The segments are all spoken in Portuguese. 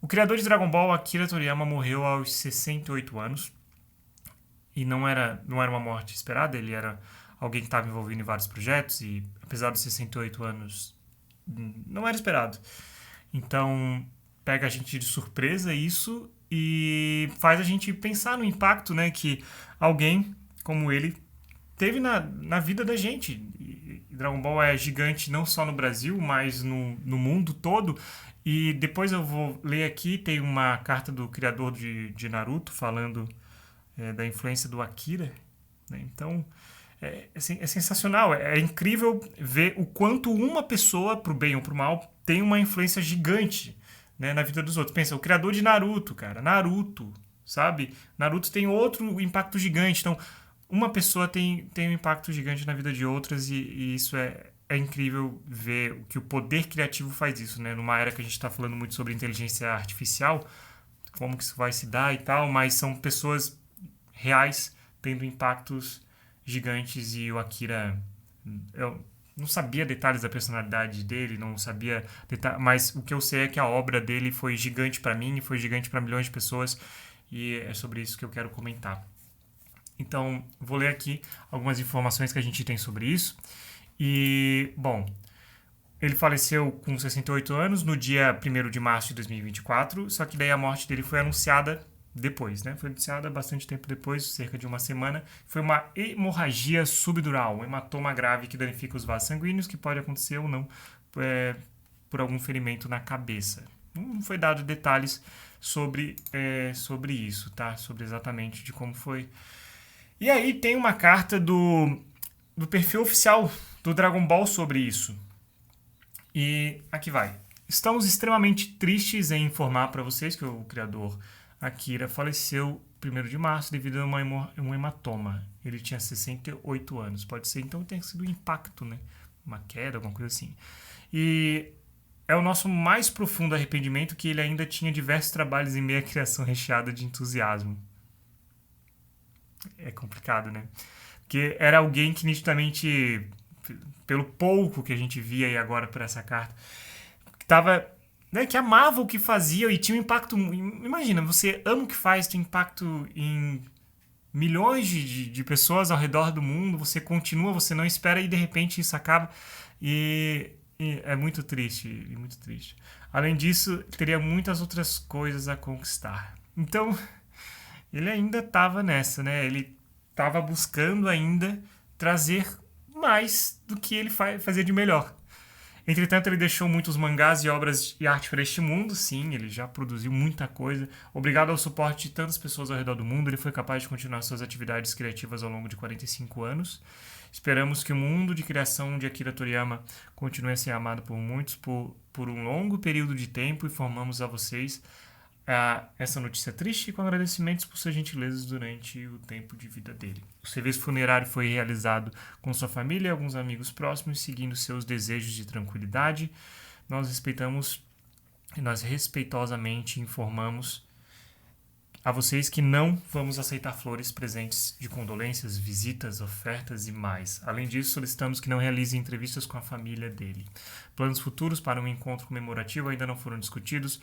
O criador de Dragon Ball, Akira Toriyama, morreu aos 68 anos. E não era uma morte esperada, ele era alguém que estava envolvido em vários projetos e, apesar dos 68 anos, não era esperado. Então, pega a gente de surpresa isso e faz a gente pensar no impacto, né, que alguém como ele teve na vida da gente. E Dragon Ball é gigante não só no Brasil, mas no mundo todo. E depois eu vou ler aqui, tem uma carta do criador de Naruto falando da influência do Akira. Né? Então, é sensacional. É incrível ver o quanto uma pessoa, pro bem ou pro mal, tem uma influência gigante, né, na vida dos outros. Pensa, o criador de Naruto, cara. Naruto, sabe? Naruto tem outro impacto gigante. Então, uma pessoa tem um impacto gigante na vida de outras e isso é incrível ver que o poder criativo faz isso, né? Numa era que a gente está falando muito sobre inteligência artificial, como que isso vai se dar e tal, mas são pessoas reais tendo impactos gigantes e o Akira, eu não sabia detalhes da personalidade dele, não sabia mas o que eu sei é que a obra dele foi gigante para mim e foi gigante para milhões de pessoas e é sobre isso que eu quero comentar. Então, vou ler aqui algumas informações que a gente tem sobre isso. E, bom, ele faleceu com 68 anos no dia 1º de março de 2024, só que daí a morte dele foi anunciada depois, né? Foi anunciada bastante tempo depois, cerca de uma semana. Foi uma hemorragia subdural, um hematoma grave que danifica os vasos sanguíneos, que pode acontecer ou não por algum ferimento na cabeça. Não foi dado detalhes sobre isso, tá? Sobre exatamente de como foi. E aí tem uma carta do perfil oficial do Dragon Ball sobre isso. E aqui vai. Estamos extremamente tristes em informar para vocês que o criador Akira faleceu 1º de março devido a um hematoma. Ele tinha 68 anos. Pode ser, então, que tenha sido um impacto, né? Uma queda, alguma coisa assim. E é o nosso mais profundo arrependimento que ele ainda tinha diversos trabalhos em meio à criação recheada de entusiasmo. É complicado, né? Porque era alguém que nitidamente, pelo pouco que a gente via aí agora por essa carta, que tava, né, que amava o que fazia e tinha um impacto. Imagina, você ama o que faz, tem impacto em milhões de pessoas ao redor do mundo, você continua, você não espera e de repente isso acaba. E é muito triste, muito triste. Além disso, teria muitas outras coisas a conquistar. Então, ele ainda estava nessa, né? Ele estava buscando ainda trazer mais do que ele fazia de melhor. Entretanto, ele deixou muitos mangás e obras de arte para este mundo. Sim, ele já produziu muita coisa. Obrigado ao suporte de tantas pessoas ao redor do mundo, ele foi capaz de continuar suas atividades criativas ao longo de 45 anos. Esperamos que o mundo de criação de Akira Toriyama continue a ser amado por muitos por um longo período de tempo e informamos a vocês essa notícia triste com agradecimentos por suas gentilezas durante o tempo de vida dele. O serviço funerário foi realizado com sua família e alguns amigos próximos, seguindo seus desejos de tranquilidade. Nós respeitamos e nós respeitosamente informamos a vocês que não vamos aceitar flores, presentes de condolências, visitas, ofertas e mais. Além disso, solicitamos que não realizem entrevistas com a família dele. Planos futuros para um encontro comemorativo ainda não foram discutidos,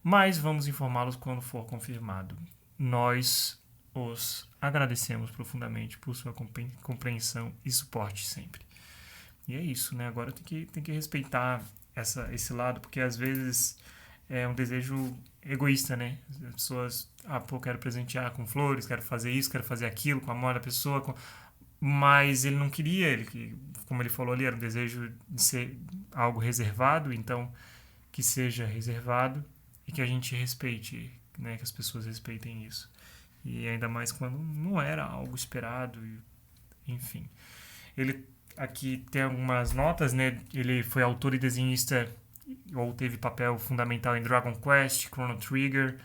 mas vamos informá-los quando for confirmado. Nós os agradecemos profundamente por sua compreensão e suporte sempre. E é isso, né? Agora tem que respeitar esse lado, porque às vezes é um desejo egoísta, né? As pessoas, quero presentear com flores, quero fazer isso, quero fazer aquilo, com a amor da pessoa, mas ele não queria, como ele falou ali, era um desejo de ser algo reservado, então que seja reservado e que a gente respeite, né, que as pessoas respeitem isso. E ainda mais quando não era algo esperado, enfim. Ele aqui tem algumas notas, né? Ele foi autor e desenhista ou teve papel fundamental em Dragon Quest, Chrono Trigger,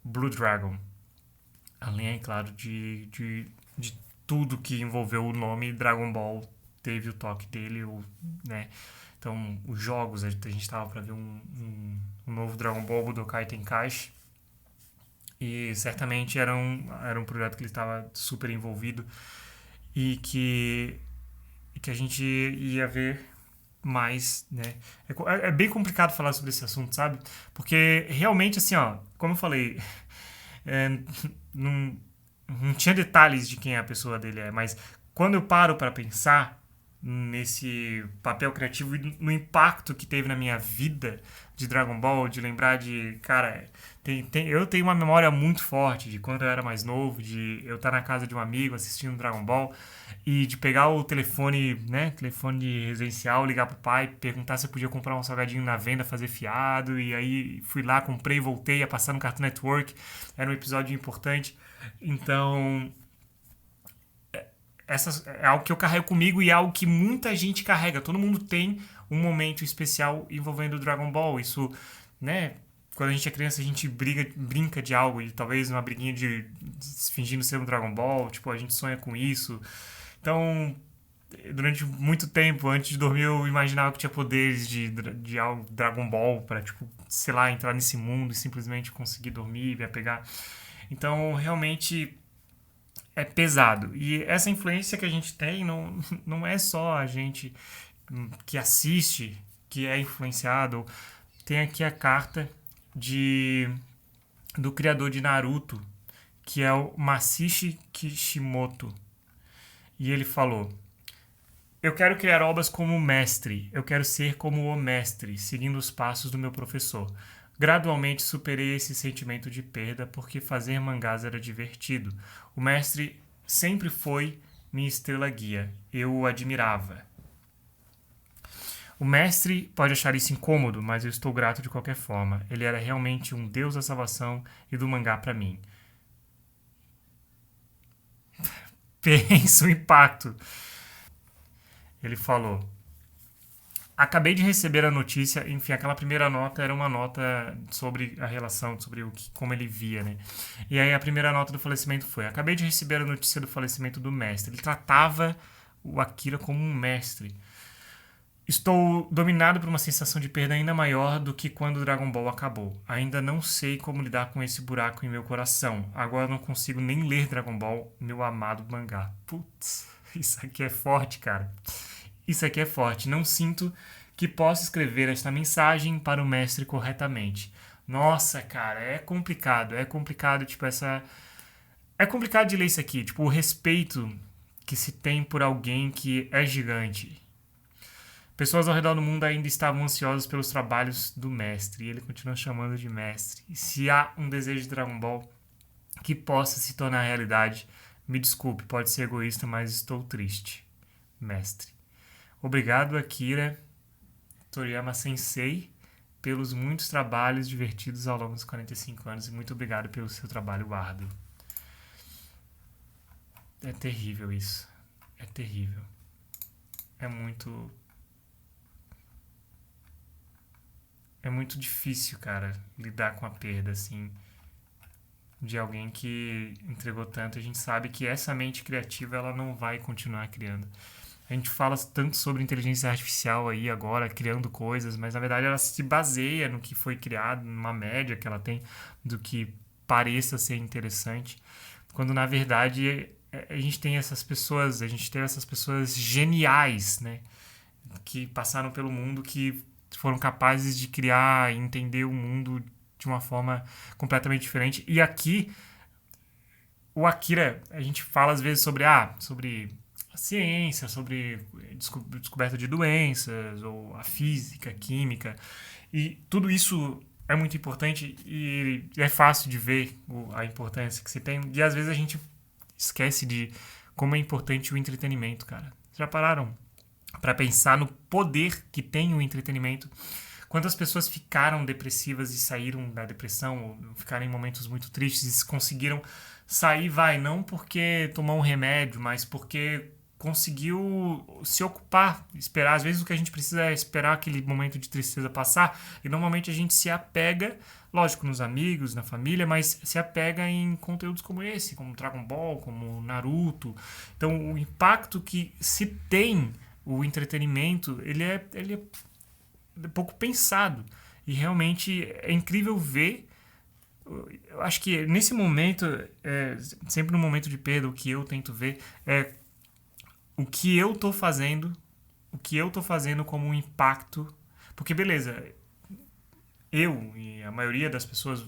Blue Dragon. Além, é claro, de tudo que envolveu o nome Dragon Ball, teve o toque dele, né? Então, os jogos, a gente estava para ver um novo Dragon Ball Budokai Tenkaichi. E certamente era um projeto que ele estava super envolvido e que a gente ia ver mais, né? É bem complicado falar sobre esse assunto, sabe? Porque realmente, assim, ó, como eu falei, é, não, não tinha detalhes de quem a pessoa dele é, mas quando eu paro para pensar nesse papel criativo e no impacto que teve na minha vida de Dragon Ball, de lembrar de, cara, eu tenho uma memória muito forte de quando eu era mais novo, de eu estar na casa de um amigo assistindo Dragon Ball e de pegar o telefone, né, telefone residencial, ligar pro pai, perguntar se eu podia comprar um salgadinho na venda, fazer fiado, e aí fui lá, comprei, voltei a passar no Cartoon Network, era um episódio importante. Então, essa é algo que eu carrego comigo e é algo que muita gente carrega. Todo mundo tem um momento especial envolvendo o Dragon Ball. Isso, né? Quando a gente é criança, a gente brinca de algo, e talvez uma briguinha de fingindo ser um Dragon Ball, tipo, a gente sonha com isso. Então, durante muito tempo, antes de dormir, eu imaginava que tinha poderes de algo Dragon Ball para, tipo, sei lá, entrar nesse mundo e simplesmente conseguir dormir, me apegar. Então, realmente é pesado. E essa influência que a gente tem não é só a gente que assiste, que é influenciado. Tem aqui a carta do criador de Naruto, que é o Masashi Kishimoto. E ele falou: eu quero criar obras como o mestre, eu quero ser como o mestre, seguindo os passos do meu professor. Gradualmente superei esse sentimento de perda porque fazer mangás era divertido. O mestre sempre foi minha estrela guia. Eu o admirava. O mestre pode achar isso incômodo, mas eu estou grato de qualquer forma. Ele era realmente um deus da salvação e do mangá para mim. Pensa o impacto. Ele falou: acabei de receber a notícia, enfim, aquela primeira nota era uma nota sobre a relação, sobre como ele via, né? E aí a primeira nota do falecimento foi: acabei de receber a notícia do falecimento do mestre. Ele tratava o Akira como um mestre. Estou dominado por uma sensação de perda ainda maior do que quando Dragon Ball acabou. Ainda não sei como lidar com esse buraco em meu coração. Agora não consigo nem ler Dragon Ball, meu amado mangá. Putz, isso aqui é forte, cara. Isso aqui é forte. Não sinto que possa escrever esta mensagem para o mestre corretamente. Nossa, cara, é complicado. É complicado, tipo, essa... É complicado de ler isso aqui. Tipo, o respeito que se tem por alguém que é gigante. Pessoas ao redor do mundo ainda estavam ansiosas pelos trabalhos do mestre. E ele continua chamando de mestre. E se há um desejo de Dragon Ball que possa se tornar realidade, me desculpe, pode ser egoísta, mas estou triste. Mestre. Obrigado, Akira Toriyama Sensei, pelos muitos trabalhos divertidos ao longo dos 45 anos e muito obrigado pelo seu trabalho árduo. É terrível isso. É terrível. É muito difícil, cara, lidar com a perda, assim, de alguém que entregou tanto. A gente sabe que essa mente criativa, ela não vai continuar criando. A gente fala tanto sobre inteligência artificial aí agora, criando coisas, mas na verdade ela se baseia no que foi criado, numa média que ela tem do que pareça ser interessante, quando na verdade a gente tem essas pessoas geniais, né, que passaram pelo mundo, que foram capazes de criar e entender o mundo de uma forma completamente diferente. E aqui, o Akira, a gente fala às vezes sobre a ciência, sobre descoberta de doenças, ou a física, a química, e tudo isso é muito importante e é fácil de ver a importância que se tem, e às vezes a gente esquece de como é importante o entretenimento, cara. Já pararam para pensar no poder que tem o entretenimento? Quantas pessoas ficaram depressivas e saíram da depressão, ou ficaram em momentos muito tristes e conseguiram sair, não porque tomou um remédio, mas porque conseguiu se ocupar, esperar. Às vezes o que a gente precisa é esperar aquele momento de tristeza passar, e normalmente a gente se apega, lógico, nos amigos, na família, mas se apega em conteúdos como esse, como Dragon Ball, como Naruto. Então o impacto que se tem o entretenimento, ele é pouco pensado, e realmente é incrível ver. Eu acho que nesse momento, sempre no momento de perda, o que eu tento ver é o que eu tô fazendo o que eu tô fazendo como um impacto. Porque, beleza, eu e a maioria das pessoas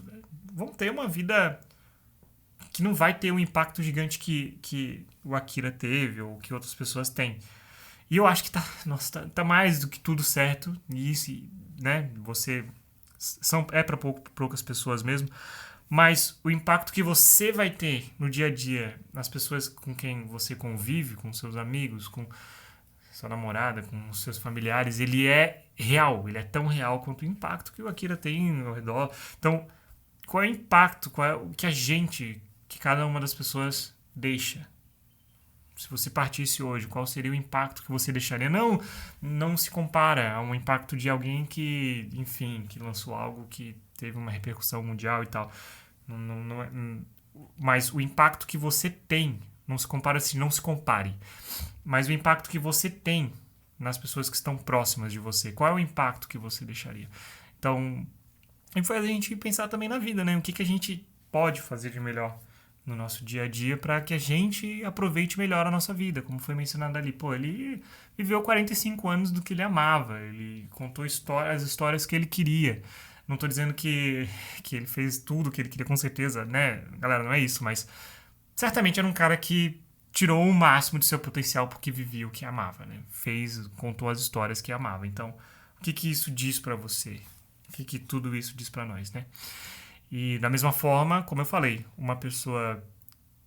vão ter uma vida que não vai ter um impacto gigante que o Akira teve ou que outras pessoas têm. E eu acho que tá mais do que tudo certo nisso, né? É para poucas pessoas mesmo, mas o impacto que você vai ter no dia a dia, nas pessoas com quem você convive, com seus amigos, com sua namorada, com os seus familiares, ele é real, ele é tão real quanto o impacto que o Akira tem ao redor. Então, qual é o impacto, qual é o que cada uma das pessoas deixa? Se você partisse hoje, qual seria o impacto que você deixaria? Não se compara a um impacto de alguém que, enfim, que lançou algo que teve uma repercussão mundial e tal. Mas o impacto que você tem, não se compara assim, não se compare. Mas o impacto que você tem nas pessoas que estão próximas de você, qual é o impacto que você deixaria? Então, e foi a gente pensar também na vida, né? O que a gente pode fazer de melhor no nosso dia a dia para que a gente aproveite melhor a nossa vida, como foi mencionado ali. Pô, ele viveu 45 anos do que ele amava, ele contou as histórias que ele queria. Não tô dizendo que ele fez tudo que ele queria, com certeza, né? Galera, não é isso, mas certamente era um cara que tirou o máximo de seu potencial porque vivia o que amava, né? Contou as histórias que amava. Então, o que isso diz para você? O que tudo isso diz para nós, né? E da mesma forma, como eu falei, uma pessoa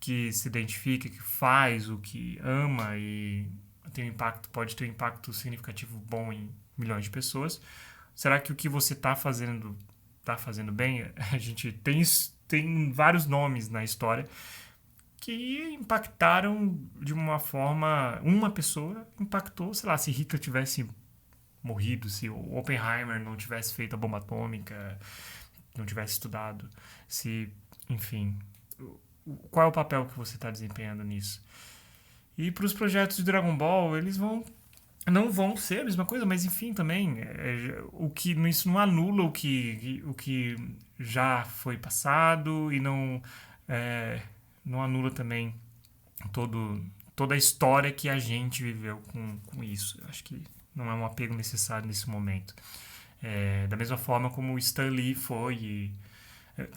que se identifica, que faz o que ama e pode ter um impacto significativo bom em milhões de pessoas. Será que o que você está fazendo bem? A gente tem vários nomes na história que impactaram de uma forma. Uma pessoa impactou, sei lá, se Hitler tivesse morrido, se o Oppenheimer não tivesse feito a bomba atômica, não tivesse estudado, se, enfim, qual é o papel que você está desempenhando nisso? E para os projetos de Dragon Ball, eles não vão ser a mesma coisa, mas enfim, também, isso não anula o que já foi passado e não anula também toda a história que a gente viveu com isso. Eu acho que não é um apego necessário nesse momento. Da mesma forma como o Stan Lee foi.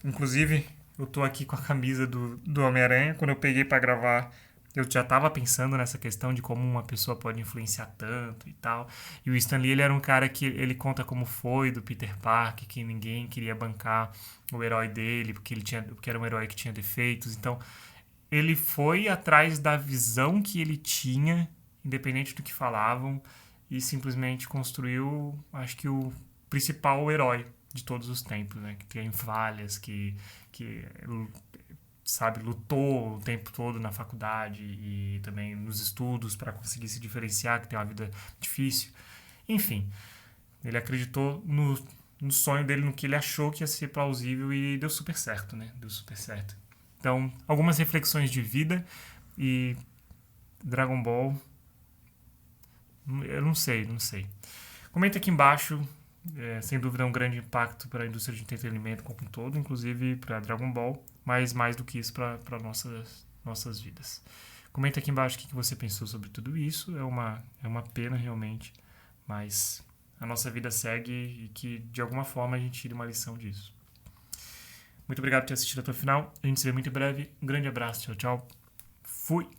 Inclusive, eu tô aqui com a camisa do Homem-Aranha. Quando eu peguei para gravar, eu já estava pensando nessa questão de como uma pessoa pode influenciar tanto e tal. E o Stan Lee, ele era um cara que ele conta como foi do Peter Parker, que ninguém queria bancar o herói dele, porque era um herói que tinha defeitos. Então, ele foi atrás da visão que ele tinha, independente do que falavam, e simplesmente construiu, acho que o principal herói de todos os tempos, né? Que tem falhas, que sabe, lutou o tempo todo na faculdade e também nos estudos para conseguir se diferenciar, que tem uma vida difícil. Enfim, ele acreditou no sonho dele, no que ele achou que ia ser plausível e deu super certo, né? Deu super certo. Então, algumas reflexões de vida e Dragon Ball. Eu não sei. Comenta aqui embaixo. Sem dúvida é um grande impacto para a indústria de entretenimento como um todo, inclusive para Dragon Ball, mas mais do que isso para nossas vidas. Comenta aqui embaixo o que você pensou sobre tudo isso. É uma pena realmente, mas a nossa vida segue e que de alguma forma a gente tire uma lição disso. Muito obrigado por ter assistido até o final. A gente se vê muito em breve. Um grande abraço. Tchau, tchau. Fui!